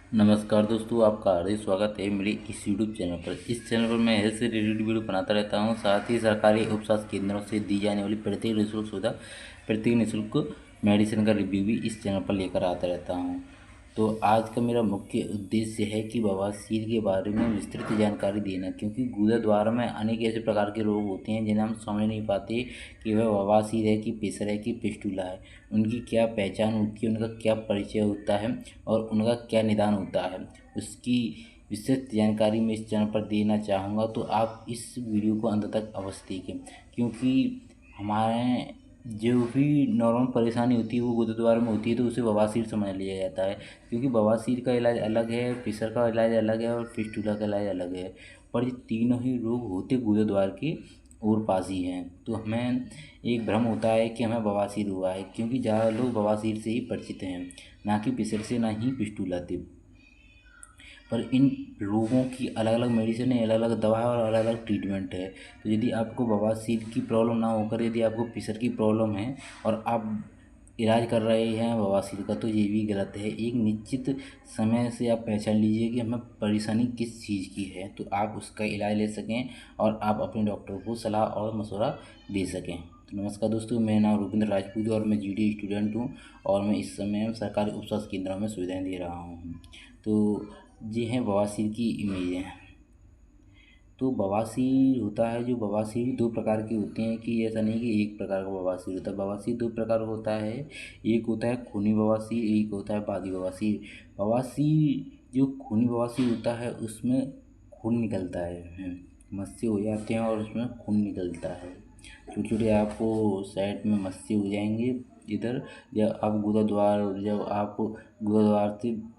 नमस्कार दोस्तों, आपका हार्दिक स्वागत है मेरे इस यूट्यूब चैनल पर। इस चैनल पर मैं हेल्थ से रिलेटेड वीडियो बनाता रहता हूं। साथ ही सरकारी उपस्वास्थ्य केंद्रों से दी जाने वाली प्रत्येक निःशुल्क सुविधा, प्रत्येक निःशुल्क मेडिसिन का रिव्यू भी इस चैनल पर लेकर आता रहता हूं। तो आज का मेरा मुख्य उद्देश्य है कि बवासीर के बारे में विस्तृत जानकारी देना, क्योंकि गुदद्वार में अनेक ऐसे प्रकार के रोग होते हैं जिन्हें हम समझ नहीं पाते कि वह बवासीर है कि प्रेशर है कि फिस्टुला है। उनकी क्या पहचान होती है, उनका क्या परिचय होता है और उनका क्या निदान होता है, उसकी विस्तृत जानकारी मैं इस चैनल पर देना चाहूँगा। तो आप इस वीडियो को अंत तक अवश्य देखें, क्योंकि हमारे जो भी नॉर्मल परेशानी होती है वो गुरुद्वारे में होती है तो उसे बवासीर समझ लिया जाता है, क्योंकि बवासीर का इलाज अलग है, प्रेशर का इलाज अलग है और फिस्टुला का इलाज अलग है। पर ये तीनों ही रोग होते गुरुद्वार के और पास ही हैं। तो हमें एक भ्रम होता है कि हमें बवासीर हुआ है, क्योंकि ज़्यादा लोग बवासीर से ही परिचित हैं, ना कि प्रेशर से, ना ही फिस्टुला से। पर इन रोगों की अलग अलग मेडिसिन है, अलग अलग दवा है और अलग अलग ट्रीटमेंट है। तो यदि आपको बवासीर की प्रॉब्लम ना होकर यदि आपको प्रेशर की प्रॉब्लम है और आप इलाज कर रहे हैं बवासीर का, तो ये भी गलत है। एक निश्चित समय से आप पहचान लीजिए कि हमें परेशानी किस चीज़ की है, तो आप उसका इलाज ले सकें और आप अपने डॉक्टर को सलाह और मशवरा दे सकें। तो नमस्कार दोस्तों, मेरा नाम रुपेंद्र राजपूत और मैं जीडी स्टूडेंट हूँ और मैं इस समय सरकारी उपस्वास्थ्य केंद्रों में सुविधाएं दे रहा हूँ। तो ये हैं बवासीर की इमेजें। तो बवासीर होता है, जो बवासीर दो प्रकार के होते हैं, कि ऐसा नहीं कि एक प्रकार का बवासीर होता है। बवासीर दो प्रकार का होता है, एक होता है खूनी बवासीर, एक होता है बादी बवासीर। बवासीर जो खूनी बवासीर होता है उसमें खून निकलता है, मस्से हो जाते हैं और उसमें खून निकलता है। छोटे छोटे आपको साइड में मस्से हो जाएंगे इधर। जब आप गुरुद्वार से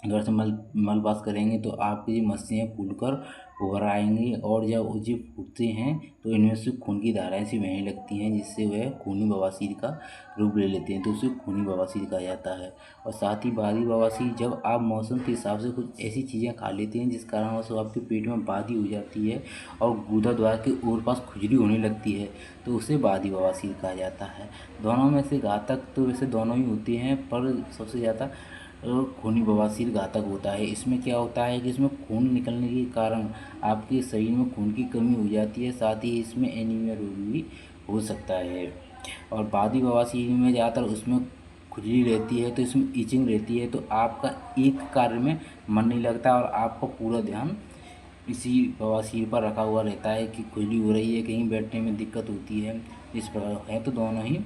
अगर से मल पास करेंगे तो आपकी मस्तियाँ फूलकर उभर आएंगी, और जब वो फूटते हैं तो इनमें से खून की धाराएं सी बहने लगती हैं, जिससे वह खूनी बवासीर का रूप ले लेते हैं, तो उसे खूनी बवासीर कहा जाता है। और साथ ही बादी बवासीर, जब आप मौसम के हिसाब से कुछ ऐसी चीज़ें खा लेते हैं जिस कारणवश आपके पेट में बादी हो जाती है और गुदा द्वार के ओर पास खुजली होने लगती है, तो उसे बादी बवासीर कहा जाता है। दोनों में से घातक तो वैसे दोनों ही होते हैं, पर सबसे ज़्यादा खूनी बवासीर घातक होता है। इसमें क्या होता है कि इसमें खून निकलने के कारण आपके शरीर में खून की कमी हो जाती है, साथ ही इसमें एनीमिया रोग भी हो सकता है। और बादी बवासीर में ज़्यादातर उसमें खुजली रहती है, तो इसमें ईचिंग रहती है, तो आपका एक कार्य में मन नहीं लगता और आपका पूरा ध्यान इसी बवासीर पर रखा हुआ रहता है कि खुजली हो रही है, कहीं बैठने में दिक्कत होती है। इस प्रकार है, तो दोनों ही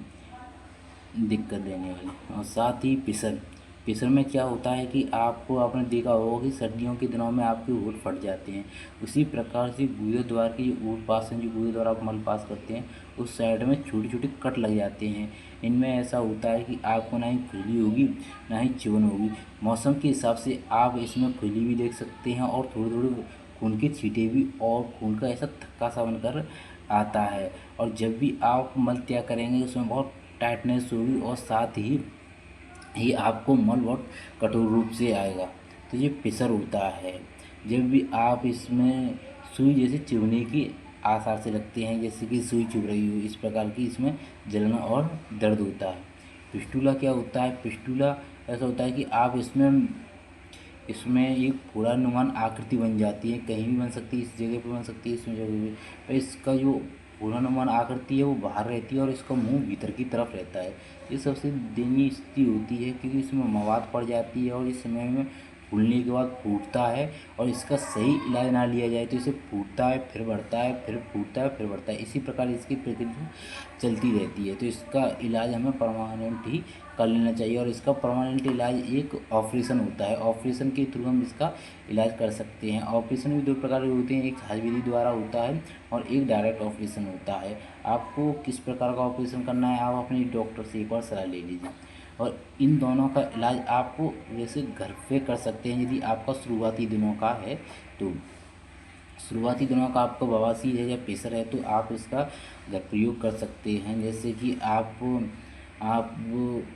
दिक्कत देने वाली। और साथ ही प्रेशर, प्रेशर में क्या होता है कि आपको आपने देखा होगा कि सर्दियों के दिनों में आपके होंठ फट जाते हैं। उसी प्रकार से गुरुद्वार के जो ओट पास हैं, जो गुरुद्वार आप मल पास करते हैं, उस साइड में छोटे छोटे कट लग जाते हैं। इनमें ऐसा होता है कि आपको ना ही खुजली होगी ना ही चुभन होगी। मौसम के हिसाब से आप इसमें खुजली भी देख सकते हैं और थोड़े थोड़े खून के छींटे भी, और खून का ऐसा थक्का सा बनकर आता है। और जब भी आप मल त्याग करेंगे उसमें बहुत टाइटनेस होगी और साथ ही आपको मल बहुत कठोर रूप से आएगा। तो ये प्रेशर होता है। जब भी आप इसमें सुई जैसे चुभने की आसार से लगते हैं, जैसे कि सुई चुभ रही हो, इस प्रकार की इसमें जलना और दर्द होता है। फिस्टुला क्या होता है? फिस्टुला ऐसा होता है कि आप इसमें इसमें एक पूर्वानुमान आकृति बन जाती है, कहीं भी बन सकती है, इस जगह पे बन सकती है, इस जगह पे। पर इसका जो पूर्वानुमान आकृति है वो बाहर रहती है और इसका मुंह भीतर की तरफ रहता है। ये सबसे दयनीय स्थिति होती है, क्योंकि इसमें मवाद पड़ जाती है और इस समय में फूलने के बाद फूटता है, और इसका सही इलाज ना लिया जाए तो इसे फूटता है, फिर बढ़ता है, फिर फूटता है, फिर बढ़ता है। इसी प्रकार इसकी प्रक्रिया चलती रहती है। तो इसका इलाज हमें परमानेंट ही कर लेना चाहिए, और इसका परमानेंट इलाज एक ऑपरेशन होता है। ऑपरेशन के थ्रू हम इसका इलाज कर सकते हैं। ऑपरेशन भी दो प्रकार के होते हैं, एक आयुर्वेदिक द्वारा होता है और एक डायरेक्ट ऑपरेशन होता है। आपको किस प्रकार का ऑपरेशन करना है, आप अपने डॉक्टर से एक बार सलाह ले लीजिए। और इन दोनों का इलाज आपको वैसे घर पे कर सकते हैं, यदि आपका शुरुआती दिनों का है तो। शुरुआती दिनों का आपको बवासीर है या प्रेशर है तो आप इसका घर प्रयोग कर सकते हैं। जैसे कि आप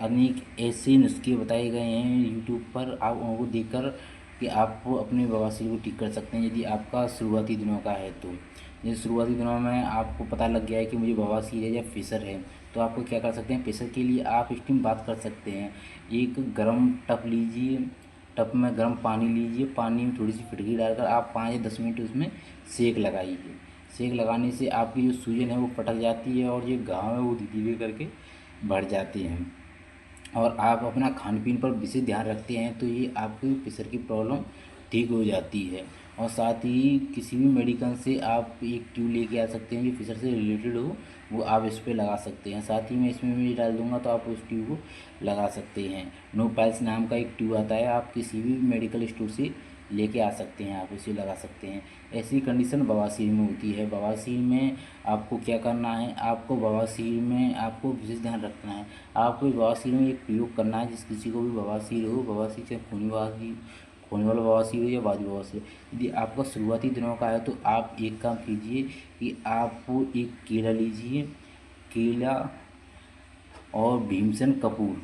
अनेक ऐसे नुस्खे बताए गए हैं यूट्यूब पर, आप उनको देखकर कि आप अपने बवासीर को ठीक कर सकते हैं, यदि आपका शुरुआती दिनों का है तो। जैसे शुरुआती दिनों में आपको पता लग गया है कि मुझे बवासीर है या प्रेशर है, तो आपको क्या कर सकते हैं? प्रेशर के लिए आप स्टीम बात कर सकते हैं। एक गर्म टब लीजिए, टब में गर्म पानी लीजिए, पानी में थोड़ी सी फिटकरी डालकर आप 5 या 10 मिनट उसमें सेक लगाइए। सेक लगाने से आपकी जो सूजन है वो फटक जाती है और जो घाव है वो धीरे धीरे करके बढ़ जाते हैं। और आप अपना खान पीन पर विशेष ध्यान रखते हैं तो ये आपकी प्रेशर की प्रॉब्लम ठीक हो जाती है। और साथ ही किसी भी मेडिकल से आप एक ट्यूब लेके आ सकते हैं जो प्रेशर से रिलेटेड हो, वो आप इस पर लगा सकते हैं। साथ ही मैं इसमें भी डाल दूंगा तो आप उस ट्यूब को लगा सकते हैं। नो पाइल्स नाम का एक ट्यूब आता है, आप किसी भी मेडिकल स्टोर से लेके आ सकते हैं, आप इसे लगा सकते हैं। ऐसी कंडीशन बवासीर में होती है। बवासीर में आपको क्या करना है, आपको बवासीर में आपको विशेष ध्यान रखना है। आपको बवासीर में एक प्रयोग करना है, जिस किसी को भी बवासीर हो, बवासीर चाहे खूनी वाला बवासीर हो या वादी बवासीर, यदि आपका शुरुआती दिनों का है तो आप एक काम कीजिए कि आप एक केला लीजिए, केला और भीमसेन कपूर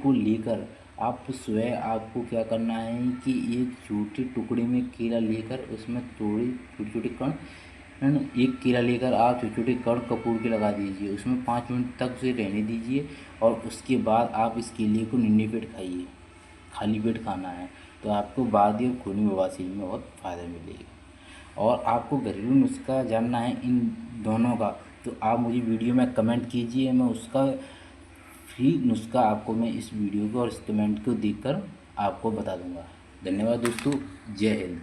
को लेकर आप सुबह आपको क्या करना है कि एक छोटे टुकड़े में केला लेकर उसमें थोड़ी छोटे छोटे कण, एक केला लेकर आप छोटे छोटे कण कपूर के लगा दीजिए, उसमें 5 मिनट तक उसे रहने दीजिए और उसके बाद आप इस केले को निन्ने पेट खाइए, खाली पेट खाना है। तो आपको वादी और खूनी बवासीर में बहुत फ़ायदा मिलेगा। और आपको घरेलू नुस्खा जानना है इन दोनों का तो आप मुझे वीडियो में कमेंट कीजिए, मैं उसका फ्री नुस्खा आपको मैं इस वीडियो को और इस कमेंट को देखकर आपको बता दूंगा। धन्यवाद दोस्तों, जय हिंद।